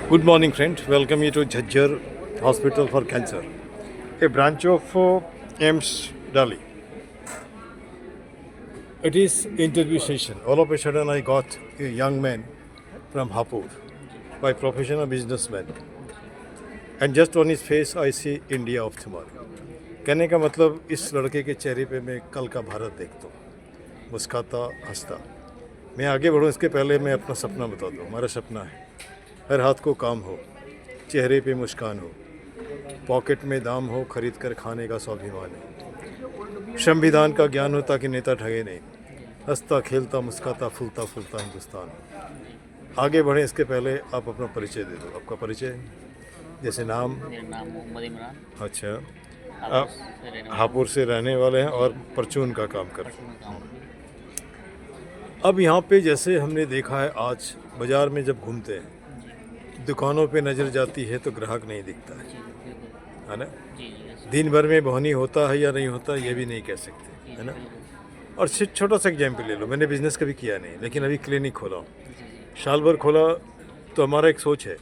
Good morning, friends. Welcome you to Jhajjar Hospital for Cancer, a branch of AIMS Delhi. It is interview session. All of a sudden, I got a young man from Hapur, by profession a businessman, and just on his face, I see India of tomorrow. कहने का मतलब इस लड़के के चेहरे पे मैं कल का भारत देखता हूँ, मुस्काता हंसता। मैं आगे बढ़ूँ इसके पहले मैं अपना सपना बता दूँ। हमारा सपना है हर हाथ को काम हो, चेहरे पे मुस्कान हो, पॉकेट में दाम हो, खरीद कर खाने का स्वाभिमान हो, संविधान का ज्ञान हो ताकि नेता ठगे नहीं, हंसता खेलता मुस्काता फूलता फूलता हिंदुस्तान हो। आगे बढ़ें इसके पहले आप अपना परिचय दे दो। आपका परिचय जैसे नाम? मेरा नाम मोहम्मद इमरान। अच्छा, हापुड़ आप से रहने वाला हापुड़ से रहने वाले हैं और परचून का काम करते हैं। हूँ। गाँव में। अब यहाँ पे जैसे हमने देखा है, आज बाज़ार में जब घूमते हैं, दुकानों पे नज़र जाती है तो ग्राहक नहीं दिखता है, जी बिल्कुल। है ना? जी जी ऐसे। दिन भर में बोहनी होता है या नहीं होता ये भी नहीं कह सकते, जी है ना? बिल्कुल। और सिर्फ छोटा सा एग्जाम्पल ले लो, मैंने बिज़नेस कभी किया नहीं, लेकिन अभी क्लिनिक खोला हूँ। जी जी साल भर खोला तो हमारा एक सोच है,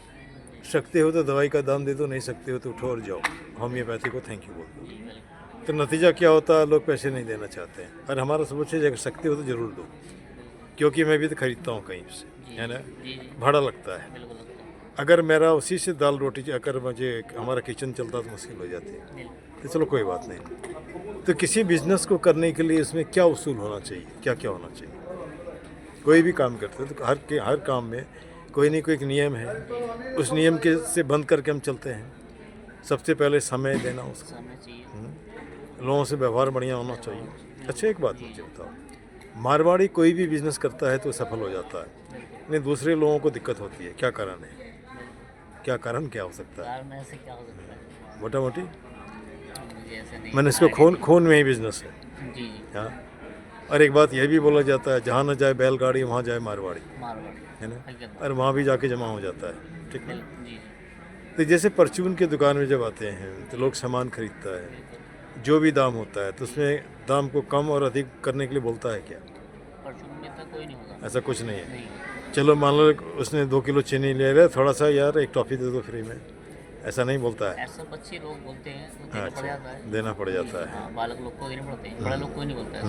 सकते हो तो दवाई का दाम दे दो, नहीं सकते हो तो उठो और जाओ, होम्योपैथी को थैंक यू बोल दो। जी बिल्कुल। तो नतीजा क्या होता है, लोग पैसे नहीं देना चाहते हैं। और हमारा सोच है अगर सकते हो तो ज़रूर दो, क्योंकि मैं भी तो खरीदता हूँ कहीं से, जी है ना? जी जी भाड़ा लगता है। बिल्कुल लगता है। अगर मेरा उसी से दाल रोटी, अगर मुझे हमारा किचन चलता तो मुश्किल हो जाती है। बिल्कुल। तो चलो कोई बात नहीं। तो किसी बिजनेस को करने के लिए इसमें क्या उसूल होना चाहिए, क्या क्या होना चाहिए? कोई भी काम करते हैं तो हर काम में कोई नहीं कोई एक नियम है, उस नियम के से बंद करके हम चलते हैं। सबसे पहले समय देना उसको, समय चाहिए। लोगों से व्यवहार बढ़िया होना चाहिए। अच्छा, एक बात मुझे बताओ, मारवाड़ी कोई भी बिजनेस करता है तो सफल हो जाता है, बिल्कुल। नहीं दूसरे लोगों को दिक्कत होती है। क्या कारण है? क्या कारण क्या हो सकता है? कार में ऐसे क्या हो सकता है? मोटा मोटी मुझे ऐसे नहीं मैंने इसको आइडिया खून में ही बिजनेस है। नहीं। जी जी हाँ, और एक बात यह भी बोला जाता है, जहाँ न जाए बैलगाड़ी वहाँ जाए मारवाड़ी, मारवाड़ी है ना? हकीकत और वहाँ भी जाके जमा हो जाता है, ठीक है? बिल्कुल। जी जी तो जैसे परचून की दुकान में जब आते हैं तो लोग सामान खरीदता है, बिल्कुल। जो भी दाम होता है तो उसमें दाम को कम और अधिक करने के लिए बोलता है क्या? परचून में तो कोई नहीं होगा। ऐसा कुछ नहीं है। नहीं। चलो मान लो उसने 2 किलो चीनी ले रहा है, थोड़ा सा यार एक टॉफ़ी दे दो फ्री में, ऐसा नहीं बोलता है। ऐसा बच्चे लोग बोलते हैं तो देना पड़ अच्छा, जाता है। देना पड़ जाता है। हाँ बालक लोग को देने पड़ते हैं, बड़ा लोग कोई नहीं बोलता ऐसा।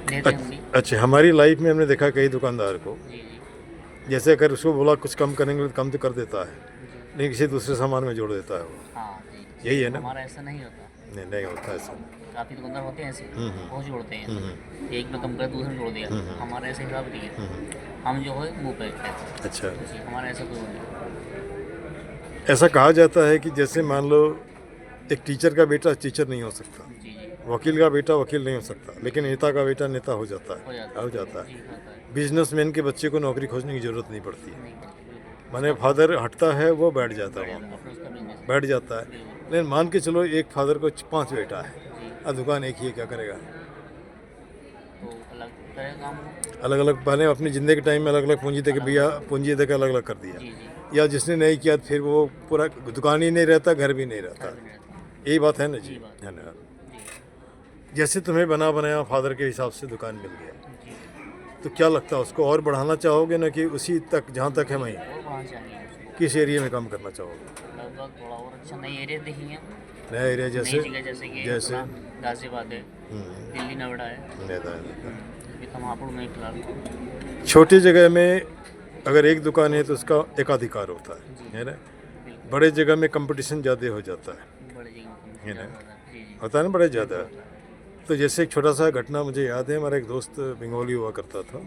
देते हैं हम भी। अच्छा, हमारी लाइफ में हमने देखा कई दुकानदार को, जी जी जैसे अगर उसको बोला कुछ कम करेंगे तो कम तो कर देता है, जी। लेकिन किसी दूसरे सामान में जोड़ देता है वो। हाँ जी। यही है ना? हमारा ऐसा नहीं होता। नहीं नहीं होता ऐसा। काफ़ी दुकानदार होते हैं ऐसे, बहुत जोड़ते हैं ऐसे। एक में कम कर दूसरे में जोड़ दिया। हमारा ऐसा हिसाब नहीं है। हम जो है मुँह पे कहते हैं। अच्छा, जी हमारा ऐसा कोई नहीं। ऐसा कहा जाता है कि जैसे मान लो एक टीचर का बेटा टीचर नहीं हो सकता, जी जी वकील का बेटा वकील नहीं हो सकता, लेकिन नेता का बेटा नेता हो जाता हो है, जाता हो है। जाता जी है। होता है। बिजनेसमैन के बच्चे को नौकरी खोजने की ज़रूरत नहीं पड़ती है। नहीं बिल्कुल। माने फादर हटता है वो बैठ जाता बढ़ है, जाता है वहाँ अपना उसका बिजनेस है। बैठ जाता है। बिल्कुल। लेकिन मान के चलो एक फादर को 5 बेटा है जी और दुकान एक ही है, क्या करेगा? तो अलग तरह का काम हो। अलग अलग मैंने अपनी ज़िंदगी के टाइम में अलग अलग पूंजी दे के भैया पूंजी दे के अलग अलग कर दिया, जी जी या जिसने नहीं किया फिर वो पूरा दुकान ही नहीं रहता, घर भी नहीं रहता। घर भी नहीं रहता। यही बात है ना जी, जी बात है ना? जी जैसे तुम्हें बना बनाया फादर के हिसाब से दुकान मिल गया, जी तो क्या लगता है उसको और बढ़ाना चाहोगे ना, कि उसी तक जहाँ तक है वहीं? और बढ़ाना चाहिए उसको। किस एरिया में काम करना चाहोगे? लगभग थोड़ा और अच्छा नई एरिया देखेंगे। नया एरिया नई जैसे? जगह जैसे कि जैसे अपना गाजियाबाद है, दिल्ली नोएडा है। अभी तो महापुर में ही फिलहाल। छोटी जगह में अगर एक दुकान है तो उसका एकाधिकार होता है ना? बिल्कुल। बड़े जगह में कंपटीशन ज़्यादा हो जाता है बड़ी जगह में है ना? जी जी होता है ना, बड़े ज़्यादा। तो जैसे एक छोटा सा घटना मुझे याद है, हमारा एक दोस्त बंगाली हुआ करता था,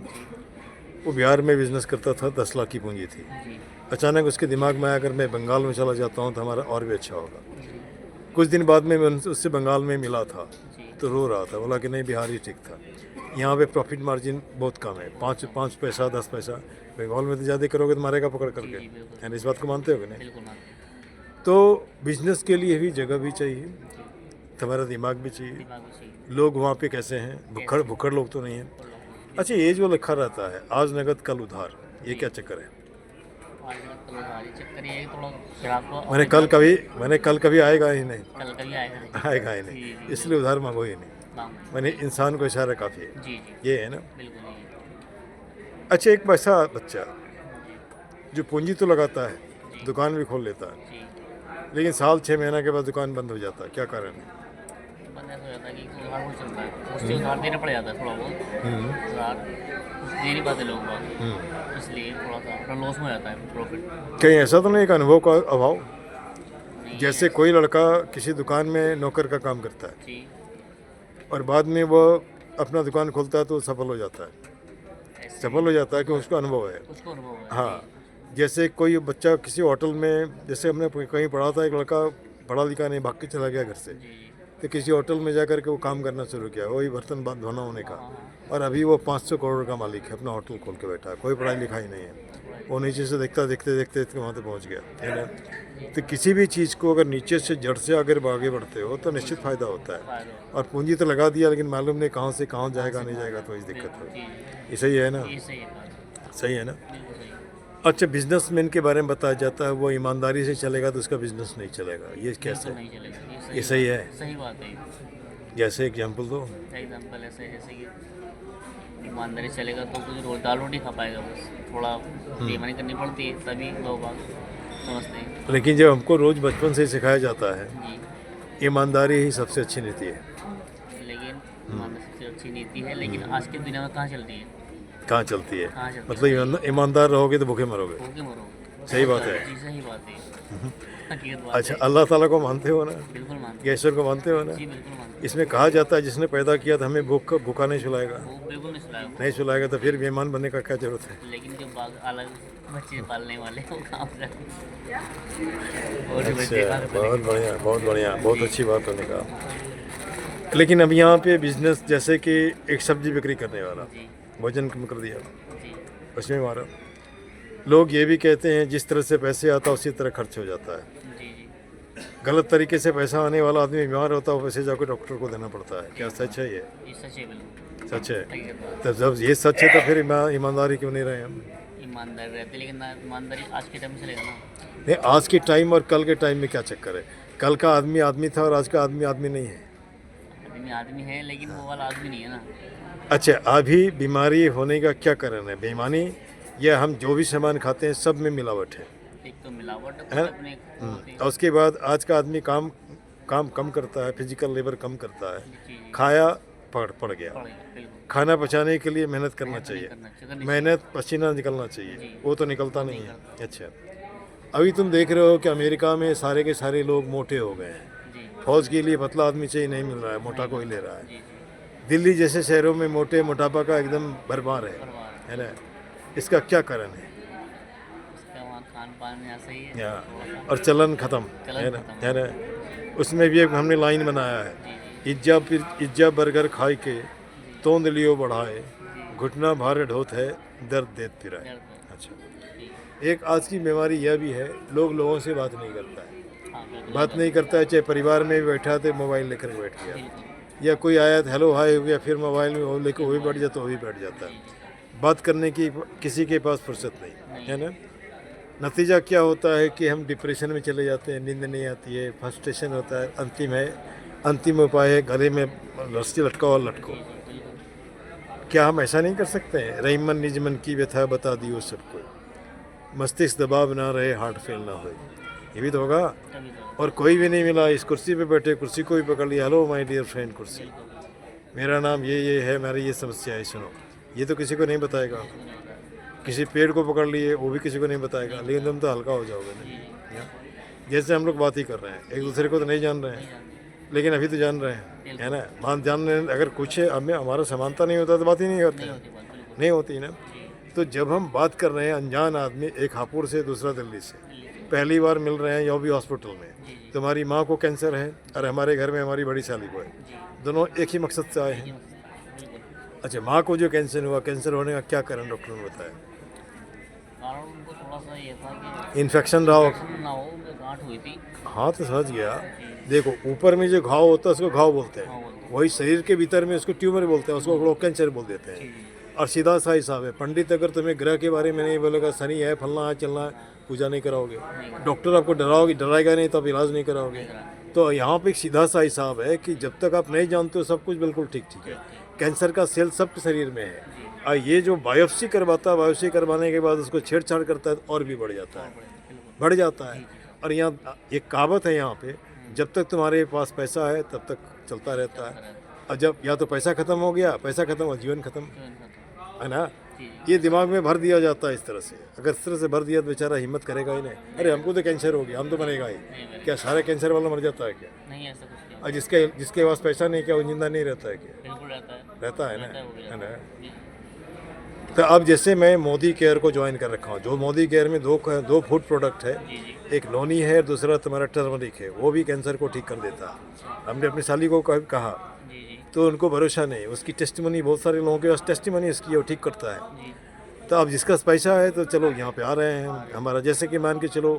वो बिहार में बिजनेस करता था, 10 लाख की पूंजी थी। जी अचानक उसके दिमाग में आया अगर मैं बंगाल में चला जाता हूँ तो हमारा और भी अच्छा होगा। जी कुछ दिन बाद में मैं उससे बंगाल में मिला था, जी तो रो रहा था, बोला कि नहीं बिहार ही ठीक था, यहाँ पे प्रॉफिट मार्जिन बहुत कम है, 5 पैसा 10 पैसा। बंगाल में तो ज़्यादा करोगे तो मारेगा पकड़ करके, जी बिल्कुल। है ना? इस बात को मानते हो कि नहीं? बिल्कुल मानते हैं। तो बिजनेस के लिए भी जगह भी चाहिए, जी तुम्हारा दिमाग भी चाहिए, दिमाग भी चाहिए। लोग वहाँ पे कैसे हैं, भुक्खड़ भुक्खड़ लोग तो नहीं हैं। और लोग अच्छा, ये जो लिखा रहता है आज नगद कल उधार, ये क्या चक्कर है? आज कल उधारी चक्कर ये है कि थोड़ा शराब को मैंने कल कभी आएगा ही नहीं, कल कभी आएगा नहीं। आएगा ही जी नहीं, जी इसलिए उधार मांगो ही नहीं। मांग मैंने इंसान को इशारा काफ़ी है, जी जी ये है ना? बिल्कुल। जी अच्छा, एक पैसा बच्चा जो पूंजी तो लगाता है, दुकान भी खोल लेता है, जी लेकिन साल 6 महीना के बाद दुकान बंद हो जाता है, क्या कारण है? बंद ऐसा हो जाता है कि उधार बहुत चलता है, उससे उधार देना पड़ जाता है थोड़ा बहुत, उधार दे नहीं पाते लोग बाग, इसलिए थोड़ा सा लॉस में हो जाता है प्रॉफिट। कहीं ऐसा तो नहीं कि अनुभव का अभाव? नहीं जैसे कोई लड़का किसी दुकान में नौकर का काम करता है जी और बाद में वो अपना दुकान खोलता है तो सफल हो जाता है, ऐसे सफल हो जाता है कि उसको अनुभव है। उसको अनुभव है। हाँ, जैसे कोई बच्चा किसी होटल में, जैसे हमने कहीं पढ़ा था, एक लड़का पढ़ा लिखा नहीं, भाग के चला गया घर से, जी जी तो किसी होटल में जाकर के वो काम करना शुरू किया, वही बर्तन धोना होने का, हाँ और अभी वो 500 करोड़ का मालिक है, अपना होटल खोल के बैठा है, कोई पढ़ाई लिखाई नहीं है, वो नीचे से देखता देखते देखते देखते वहाँ तक पहुँच गया, है ना? तो किसी भी चीज़ को अगर नीचे से जड़ से अगर आगे बढ़ते हो तो निश्चित फ़ायदा होता है। फायदा और पूंजी तो लगा दिया, लेकिन मालूम नहीं कहाँ से कहाँ जाएगा, नहीं जाएगा, तो इस दिक्कत है। जी ये सही है ना? ये सही है बात, सही है ना? बिल्कुल सही। अच्छा, बिजनेसमैन के बारे में बताया जाता है वो ईमानदारी से चलेगा तो उसका बिजनेस नहीं चलेगा, ये कैसे? बिल्कुल नहीं चलेगा, ये सही है? सही बात है। जैसे एग्जाम्पल दो। एग्जाम्पल ऐसे जैसे कि ईमानदारी से चलेगा तो कुछ दाल रोटी खा पाएगा, बस थोड़ा बेईमानी करनी पड़ती है तभी लोग बाग समझते हैं। लेकिन जब हमको रोज़ बचपन से सिखाया जाता है जी ईमानदारी ही सबसे अच्छी नीति है, लेकिन ईमानदारी सबसे अच्छी नीति है, लेकिन आज की दुनिया में कहाँ चलती है, कहाँ चलती है? कहाँ चलती मतलब ईमानदार रहोगे तो भूखे मरोगे। है, भूखे मरो। सही बात है। जी सही बात है, हकीकत बात अच्छा, है। अल्लाह ताला को मानते हो ना? बिल्कुल मानते या ईश्वर को मानते हो ना? हैं। जी बिल्कुल मानते हैं। इसमें कहा जाता है जिसने पैदा किया था हमें भूखा नहीं सुलाएगा, वो बिल्कुल नहीं सुनाया, नहीं सुलाएगा तो फिर बेईमान बनने का क्या जरूरत है? लेकिन जो बाग अलग बच्चे पालने वाले वो काम कर और भी बच्चे अच्छा, काम बहुत बढ़िया, बहुत बढ़िया, बहुत अच्छी बात होने का। लेकिन अब यहाँ पे बिजनेस, जैसे कि एक सब्जी बिक्री करने वाला जी वजन कम कर दिया, जी उसमें मारा। लोग ये भी कहते हैं जिस तरह से पैसे आता उसी तरह खर्च हो जाता है। जी जी गलत तरीके से पैसा आने वाला आदमी बीमार होता है, वो पैसे जाकर डॉक्टर को देना पड़ता है। क्या सच है ये? ये सच है, बिल्कुल सच है। हकीकत बात। तो जब ये सच है तो फिर ईमानदारी क्यों नहीं रहे हम? ईमानदारी रहती, लेकिन ना ईमानदारी आज के टाइम में चलेगा ना। नहीं, आज के टाइम और कल के टाइम में क्या चक्कर है? कल का आदमी आदमी था और आज का आदमी आदमी नहीं है। आदमी आदमी है, लेकिन वो वाला आदमी नहीं है ना। अच्छा, अभी बीमारी होने का क्या कारण है? बेईमानी, या हम जो भी सामान खाते हैं सब में मिलावट है? एक तो मिलावट है? अपने होती है। और उसके बाद आज का आदमी काम काम कम करता है, फिजिकल लेबर कम करता है, जी जी खाया पड़ गया। पड़ेगा, बिल्कुल खाना पचाने के लिए मेहनत करना नहीं चाहिए, करना चाहिए। मेहनत पसीना निकलना चाहिए, जी। वो तो निकलता नहीं है। अच्छा, अभी तुम देख रहे हो कि अमेरिका में सारे के सारे लोग मोटे हो गए हैं। जी फौज के लिए पतला आदमी चाहिए, नहीं मिल रहा है, मोटा कोई ले रहा है। जी जी दिल्ली जैसे शहरों में मोटापा का एकदम भरमार परवाह है ना? इसका क्या कारण है? इसका वहाँ खान पान ऐसा ही है या थोड़ा सा। और चलन खत्म चलन है ना? खत्म है ना? उसमें भी एक हमने लाइन बनाया है, जी इज्जा बर्गर खाए के तोंद लियो बढ़ाए, घुटना भारे ढोत है दर्द देत फिराए। दर्द है। अच्छा, जी एक आज की बीमारी यह भी है, लोग लोगों से बात नहीं करता है। हाँ बिल्कुल बात नहीं करता है, चाहे परिवार में भी बैठा तो मोबाइल लेकर बैठ गया, बिल्कुल या कोई आया तो हेलो हाय हो गया, फिर मोबाइल में वो लेकर वही बैठ जाता, वही बैठ जाता है। बात करने की किसी के पास फुर्सत नहीं है ना? नतीजा क्या होता है कि हम डिप्रेशन में चले जाते हैं, नींद नहीं आती है, फ्रस्ट्रेशन होता है। अंतिम उपाय है गले में रस्सी लटकाओ और लटको। बिल्कुल क्या हम ऐसा नहीं कर सकते हैं? रहीमन निज मन की व्यथा बता दियो सबको, मस्तिष्क दबाव ना रहे, हार्ट फेल ना हो, ये भी तो होगा। तभी तो और कोई भी नहीं मिला, इस कुर्सी पे बैठे, कुर्सी को भी पकड़ लिया, हेलो माय डियर फ्रेंड कुर्सी, मेरा नाम ये है, मेरी ये समस्या है, सुनो, ये तो किसी को नहीं बताएगा। किसी पेड़ को पकड़ लिए, वो भी किसी को नहीं बताएगा, लेकिन तुम तो हल्का हो जाओगे ना। जैसे हम लोग बात ही कर रहे हैं, एक दूसरे को तो नहीं जान रहे हैं, लेकिन अभी तो जान रहे हैं, है ना? जान रहे हैं, अगर कुछ हमें हमारा समानता नहीं होता तो बात ही नहीं करते हैं, होती बात, बिल्कुल नहीं होती ना। तो जब हम बात कर रहे हैं, अनजान आदमी, एक हापुड़ से दूसरा दिल्ली से पहली बार मिल रहे हैं, या भी हॉस्पिटल में, तुम्हारी माँ को कैंसर है और हमारे घर में हमारी बड़ी साली को है, दोनों एक ही मकसद से आए हैं। बिल्कुल अच्छा, माँ को जो कैंसर हुआ, कैंसर होने का क्या कारण डॉक्टर ने बताया? कारण उनको थोड़ा सा ये था कि इन्फेक्शन रहा हो। इन्फेक्शन ना हो, उनको गांठ हुई थी। हाँ तो समझ गया। देखो, ऊपर में जो घाव होता है उसको घाव बोलते हैं, वही शरीर के भीतर में उसको ट्यूमर बोलते हैं, उसको लोग कैंसर बोल देते हैं। और सीधा सा हिसाब है, पंडित अगर तुम्हें ग्रह के बारे में नहीं बोलेगा, शनि है, फलना है, चलना है, पूजा नहीं कराओगे। डॉक्टर आपको डराएगा नहीं तो आप इलाज नहीं कराओगे। तो यहाँ पे एक सीधा सा हिसाब है कि जब तक आप नहीं जानते हो सब कुछ बिल्कुल ठीक ठीक है। कैंसर का सेल सबके शरीर में है। और ये जो बायोप्सी करवाता है, बायोप्सी करवाने के बाद उसको छेड़छाड़ करता है तो और भी बढ़ जाता है, बढ़ जाता है। और यहाँ एक कहावत है यहाँ पे, जब तक तुम्हारे पास पैसा है तब तक चलता रहता है, और जब या तो पैसा ख़त्म हो गया, पैसा ख़त्म हो जीवन ख़त्म, है ना। ये दिमाग में भर दिया जाता है इस तरह से। अगर इस तरह से भर दिया तो बेचारा हिम्मत करेगा ही नहीं, अरे हमको तो कैंसर हो गया, हम तो बनेगा ही। क्या सारे कैंसर वाला मर जाता है क्या? नहीं ऐसा कुछ नहीं, और जिसके पास पैसा नहीं, क्या वो जिंदा नहीं रहता है क्या? बिल्कुल रहता है, रहता है ना, वो भी है ना। जी, तो अब जैसे मैं मोदी केयर को ज्वाइन कर रखा हूँ, जो मोदी केयर में दो फूड प्रोडक्ट है, जी जी, एक लोनी है, दूसरा तुम्हारा टर्मरिक है, वो भी कैंसर को ठीक कर देता है। हमने अपनी साली को कहा जी जी, तो उनको भरोसा नहीं, उसकी टेस्टिमनी, बहुत सारे लोगों के पास टेस्टिमनी इसकी है, वो ठीक करता है। जी, तो अब जिसका पैसा है तो चलो यहाँ पे आ रहे हैं। हमारा जैसे कि मान के चलो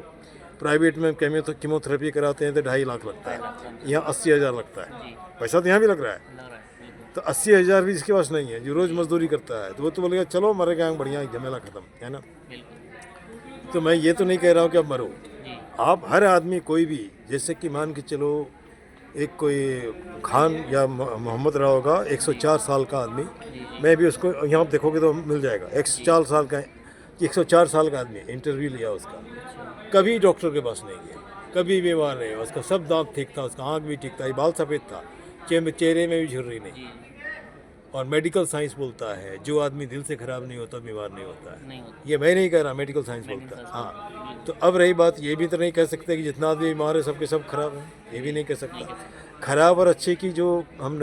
प्राइवेट में कीमोथेरेपी कराते हैं तो 2.5 लाख लगता है, यहाँ 80,000 लगता है। जी, पैसा तो यहाँ भी लग रहा है, लग रहा है बिल्कुल, तो 80,000 भी जिसके पास नहीं है, जो रोज़ मजदूरी करता है, तो वो तो बोलेगा चलो मरेगा, बढ़िया झमेला खत्म, है ना। बिल्कुल, तो मैं ये तो नहीं कह रहा हूँ कि अब मरो, जी, आप हर आदमी कोई भी, जैसे कि मान के चलो एक कोई खान या मोहम्मद राव होगा 104 साल का आदमी, मैं भी उसको यहाँ देखोगे तो मिल जाएगा, 104 साल का, 104 साल का आदमी, इंटरव्यू लिया उसका, कभी डॉक्टर के पास नहीं गया, कभी बीमार नहीं हुआ, उसका सब दांत ठीक था, उसका आँख भी ठीक था, बाल सफ़ेद था, चेहरे में भी झुर्री नहीं। जी, और मेडिकल साइंस बोलता है जो आदमी दिल से ख़राब नहीं होता बीमार नहीं होता है। नहीं होता, ये मैं नहीं कह रहा, मेडिकल साइंस बोलता है। हाँ, तो अब रही बात, ये भी तो नहीं कह सकते कि जितना आदमी बीमार है सबके सब खराब हैं, ये भी नहीं कह सकता। खराब और अच्छे की जो हम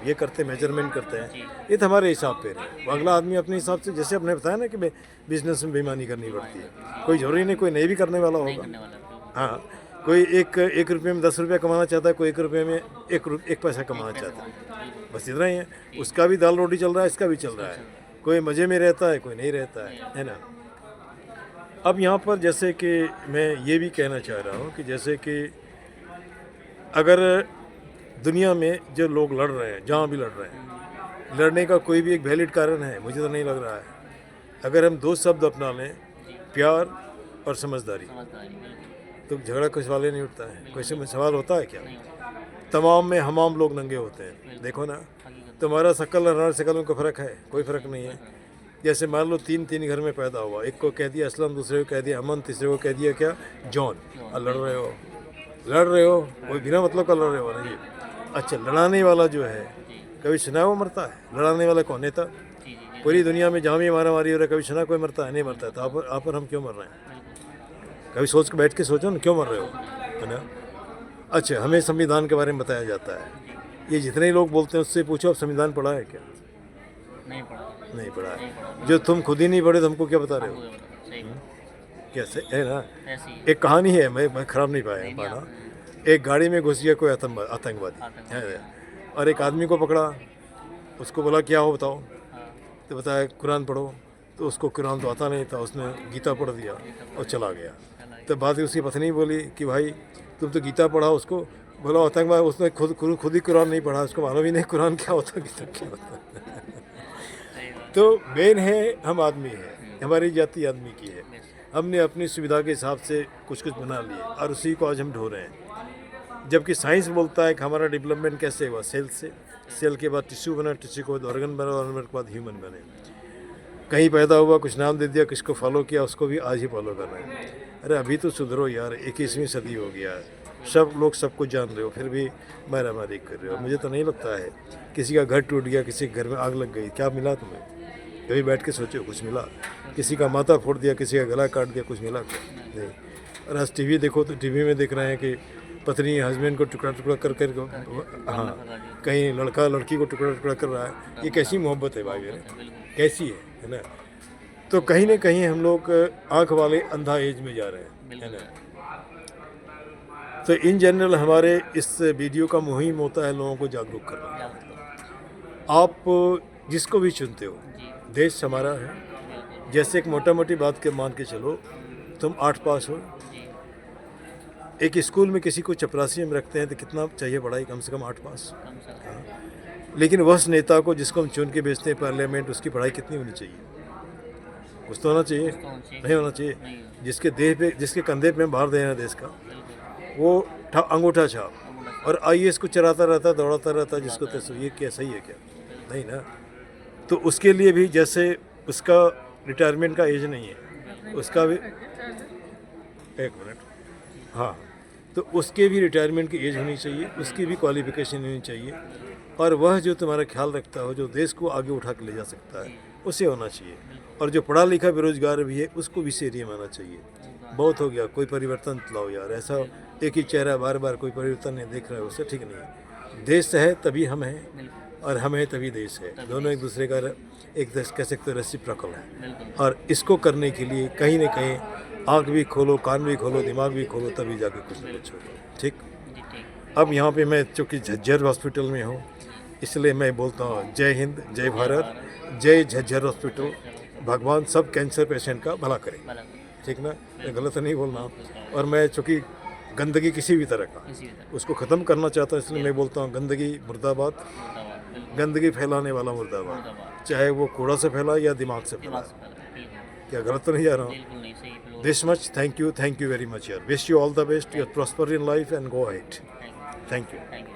ये करते मेजरमेंट करते हैं, ये तो हमारे हिसाब पे है। अगला आदमी अपने हिसाब से, जैसे आपने बताया ना कि बिजनेस में बेईमानी करनी पड़ती है, कोई जरूरी नहीं कोई नहीं भी करने वाला होगा। करने वाला बिल्कुल, हाँ, कोई एक रुपये में 10 रुपये कमाना चाहता है, कोई 1 रुपये में एक पैसा कमाना चाहता है, बस इतना ही है। उसका भी दाल रोटी चल रहा है, इसका भी चल रहा है, कोई मज़े में रहता है, कोई नहीं रहता है ना। अब यहाँ पर जैसे कि मैं ये भी कहना चाह रहा हूँ कि जैसे कि अगर दुनिया में जो लोग लड़ रहे हैं, जहाँ भी लड़ रहे हैं, लड़ने का कोई भी एक वैलिड कारण है, मुझे तो नहीं लग रहा है। अगर हम 2 शब्द अपना लें, प्यार और समझदारी, समझदारी बिल्कुल, तो झगड़ा कोई सवाल ही नहीं उठता है। कोई सवाल होता है क्या? नहीं होता, तमाम में हमाम लोग नंगे होते हैं, देखो ना, हकीकत, तुम्हारा शक्ल और हमारी शक्ल में कोई फ़र्क है? कोई फ़र्क नहीं है। जैसे मान लो 3 घर में पैदा हुआ, एक को कह दिया असलम, दूसरे को कह दिया अमन, तीसरे को कह दिया क्या, जॉन, और लड़ रहे हो, कोई बिना मतलब का लड़ रहे हो ना जी। अच्छा, लड़ाने वाला जो है, कभी सुना है वो मरता है? लड़ाने वाला कौन नेता? जी जी जी, पूरी दुनिया में जहाँ भी मारा मारी हो रहा है, कभी सुना कोई मरता है? नहीं मरता है। तो आप पर हम क्यों मर रहे हैं? बिल्कुल, कभी सोच के बैठ के सोचो ना, क्यों मर रहे हो, है ना। अच्छा, हमें संविधान के बारे में बताया जाता है, ये जितने लोग बोलते हैं उससे पूछो, अब संविधान पढ़ा है क्या? नहीं पढ़ा, नहीं पढ़ा नहीं है। पढ़ा, जो तुम खुद ही नहीं पढ़े तो हमको क्या बता रहे हो? मुझे बता, सही बात, कैसे है ना। ऐसी ही, एक कहानी है, मैं खराब नहीं पाया पढ़ा। एक गाड़ी में घुस गया कोई आतंकवादी है, और एक आदमी को पकड़ा, उसको बोला क्या हो बताओ, हाँ, तो बताया कुरान पढ़ो, तो उसको कुरान तो आता नहीं था, उसने गीता पढ़ दिया और चला गया। तो बाद में उसकी पत्नी बोली कि भाई तुम तो गीता पढ़ा, उसको बोला आतंकवाद, उसने खुद ही कुरान नहीं पढ़ा, उसको मालूम ही नहीं कुरान क्या होता, गीता क्या होता। सही बात, तो मेन है हम आदमी हैं, हमारी जाति आदमी की है, हमने अपनी सुविधा के हिसाब से कुछ बना लिए और उसी को आज हम ढो रहे हैं। जबकि साइंस बोलता है कि हमारा डेवलपमेंट कैसे हुआ, सेल से, सेल के बाद टिश्यू बना, टिश्यू के बाद ऑर्गन बना, ऑर्गन के बाद ह्यूमन बने। कहीं पैदा हुआ, कुछ नाम दे दिया, किसको फॉलो किया, उसको भी आज ही फॉलो कर रहे हैं। अरे अभी तो सुधरो यार, 21वीं सदी हो गया है, सब लोग सब कुछ जान रहे हो, फिर भी मारामारी कर रहे हो। मुझे तो नहीं लगता है किसी का घर टूट गया, किसी के घर में आग लग गई, क्या मिला तुम्हें? कभी बैठ के सोचो, कुछ मिला? किसी का माथा फोड़ दिया, किसी का गला काट दिया, कुछ मिला क्या? नहीं। और आज टीवी देखो तो टीवी में देख रहे हैं कि पत्नी हस्बैंड को टुकड़ा टुकड़ा कर हाँ, कहीं लड़का लड़की को टुकड़ा टुकड़ा कर रहा है। ये कैसी मोहब्बत है भाई मेरे, कैसी है ना। तो कहीं ना कहीं हम लोग आँख वाले अंधा एज में जा रहे हैं, है ना। तो इन जनरल हमारे इस वीडियो का मुहिम होता है लोगों को जागरूक करना। आप जिसको भी चुनते हो, देश हमारा है। जैसे एक मोटा मोटी बात के मान के चलो, तुम 8 पास हो, एक स्कूल में किसी को चपरासी में रखते हैं तो कितना चाहिए पढ़ाई? कम से कम 8 पास। लेकिन वह नेता को जिसको हम चुन के भेजते हैं पार्लियामेंट, उसकी पढ़ाई कितनी होनी चाहिए? कुछ तो होना चाहिए, नहीं होना चाहिए। जिसके देह पे, जिसके कंधे पे हम भार देना देश का, वो अंगूठा छाप और IAS को चराता रहता, दौड़ाता रहता, जिसको तो ये क्या सही है क्या? नहीं ना। तो उसके लिए भी जैसे उसका रिटायरमेंट का एज नहीं है, उसका भी एक मिनट, हाँ, तो उसके भी रिटायरमेंट की एज होनी चाहिए, उसकी भी क्वालिफिकेशन होनी चाहिए, और वह जो तुम्हारा ख्याल रखता हो, जो देश को आगे उठा के ले जा सकता है, उसे होना चाहिए। और जो पढ़ा लिखा बेरोजगार भी है उसको भी सीरियस में आना चाहिए। बहुत हो गया, कोई परिवर्तन लाओ यार, ऐसा एक ही चेहरा बार बार कोई परिवर्तन नहीं देख रहा है, उससे ठीक नहीं है। देश है तभी हम हैं, और हम हैं तभी देश है, दोनों एक दूसरे का एक कह सकते हो रेसिप्रोकल है। और इसको करने के लिए कहीं ना कहीं आँख भी खोलो, कान भी खोलो, दिमाग भी खोलो, तभी जाके कुछ ना कुछ होगा। ठीक। जी ठीक। अब यहाँ पे मैं चूँकि झज्जर हॉस्पिटल में हूँ, इसलिए मैं बोलता हूँ जय हिंद, जय भारत, जय झज्जर हॉस्पिटल। भगवान सब कैंसर पेशेंट का भला करे, भला ठीक ना, मैं गलत नहीं बोल रहा हूँ। और मैं चूँकि गंदगी किसी भी तरह का किसी भी तरह उसको ख़त्म करना चाहता हूँ, इसलिए मैं बोलता हूँ गंदगी मुर्दाबाद, मुर्दाबाद, बिल्कुल गंदगी फैलाने वाला मुर्दाबाद, मुर्दाबाद। चाहे वो कूड़ा से फैला या दिमाग से फैला। दिमाग से फैला, बिल्कुल क्या गलत तो नहीं जा रहा हूँ? बिल्कुल नहीं, सही बिल्कुल। This much, thank you very much, yaar. Wish you all the best. You are prosper in life and go ahead. Thank you Thank you. Thank you.